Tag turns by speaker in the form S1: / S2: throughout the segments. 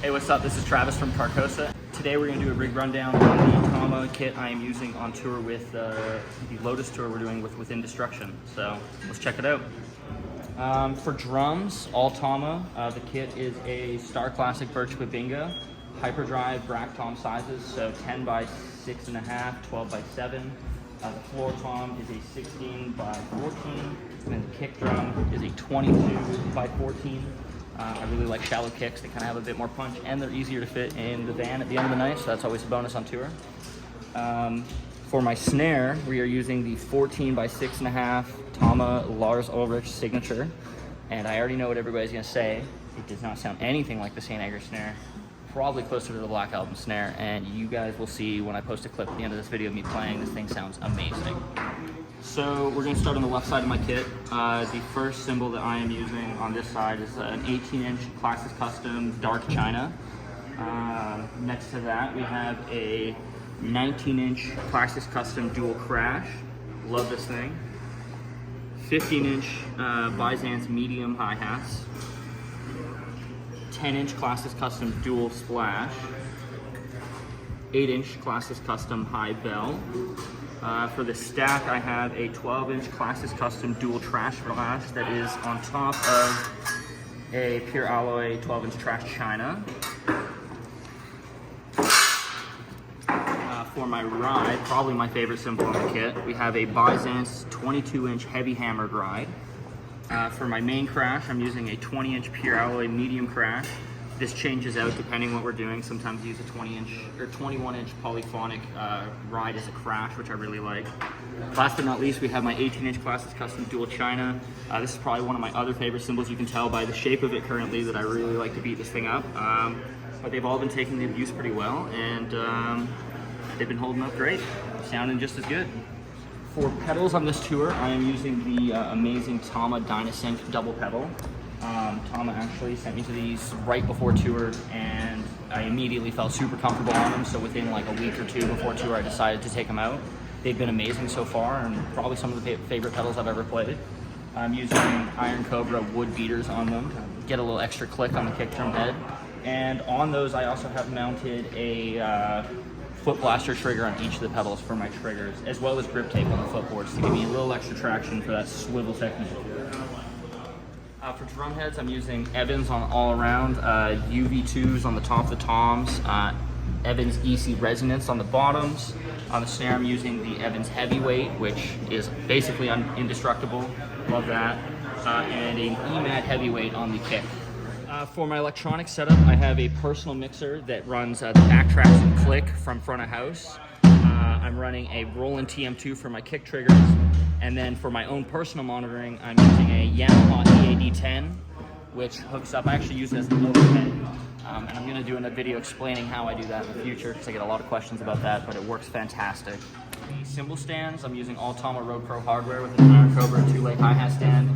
S1: Hey, what's up? This is Travis from Carcosa. Today we're going to do a rig rundown on the Tama kit I am using on tour with the Lotus Tour we're doing with Within Destruction. So let's check it out. For drums, all Tama. The kit is a Star Classic Birch Babinga, hyperdrive rack tom sizes, so 10 by 6.5, 12 by 7. The floor tom is a 16 by 14, and then the kick drum is a 22 by 14. I really like shallow kicks. They kind of have a bit more punch, and they're easier to fit in the van at the end of the night, so that's always a bonus on tour. For my snare, we are using the 14 by 6.5 Tama Lars Ulrich signature, and I already know what everybody's gonna say. It does not sound anything like the St. Anger snare. Probably closer to the Black Album snare, and you guys will see when I post a clip at the end of this video of me playing. This thing sounds amazing. So we're going to start on the left side of my kit. The first cymbal that I am using on this side is an 18-inch Classic Custom Dark China. Next to that we have a 19-inch Classic Custom Dual Crash. Love this thing. 15-inch Byzance Medium hi-hats. 10-inch Classic Custom Dual Splash. 8-inch Classic Custom High Bell. For the stack, I have a 12-inch Classic Custom Dual Trash Flash that is on top of a Pure Alloy 12-inch Trash China. For my ride, probably my favorite cymbal in the kit, we have a Byzance 22-inch Heavy Hammered ride. For my main crash, I'm using a 20-inch Pure Alloy Medium Crash. This changes out depending what we're doing. Sometimes I use a 20-inch or 21-inch polyphonic ride as a crash, which I really like. Last but not least, we have my 18-inch Classic Custom Dual China. This is probably one of my other favorite cymbals. You can tell by the shape of it currently that I really like to beat this thing up. But they've all been taking the abuse pretty well, and they've been holding up great, sounding just as good. For pedals on this tour, I am using the amazing Tama Dynasync double pedal. Tama actually sent me to these right before tour, and I immediately felt super comfortable on them. So within like a week or two before tour, I decided to take them out. They've been amazing so far, and probably some of the favorite pedals I've ever played. I'm using Iron Cobra wood beaters on them to get a little extra click on the kick drum head. And on those, I also have mounted a foot blaster trigger on each of the pedals for my triggers, as well as grip tape on the footboards to give me a little extra traction for that swivel technique. For drum heads, I'm using Evans on all around, UV2s on the top of the toms, Evans EC Resonance on the bottoms. On the snare, I'm using the Evans Heavyweight, which is basically indestructible. Love that. And an EMAT Heavyweight on the kick. For my electronic setup, I have a personal mixer that runs the Backtracks and Click from front of house. I'm running a Roland TM2 for my kick triggers, and then for my own personal monitoring, I'm using a Yamaha EAD10, which hooks up. I actually use it as an overhead, and I'm going to do a video explaining how I do that in the future because I get a lot of questions about that, but it works fantastic. The cymbal stands, I'm using all Tama Road Pro hardware with an Iron Cobra 2-leg hi-hat stand.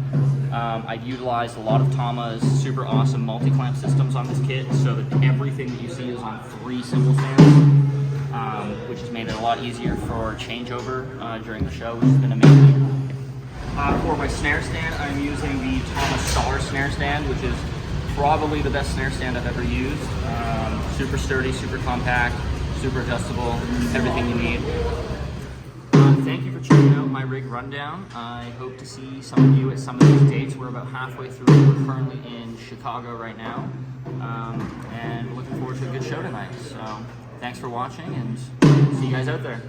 S1: I've utilized a lot of Tama's super awesome multi-clamp systems on this kit, so that everything that you see is on 3 cymbal stands, which has made it a lot easier for changeover during the show, which has been amazing. For my snare stand, I'm using the Tama Star snare stand, which is probably the best snare stand I've ever used. Super sturdy, super compact, super adjustable, everything you need. Thank you for checking out my rig rundown. I hope to see some of you at some of these dates. We're about halfway through. We're currently in Chicago right now, and looking forward to a good show tonight. So thanks for watching, and see you guys out there.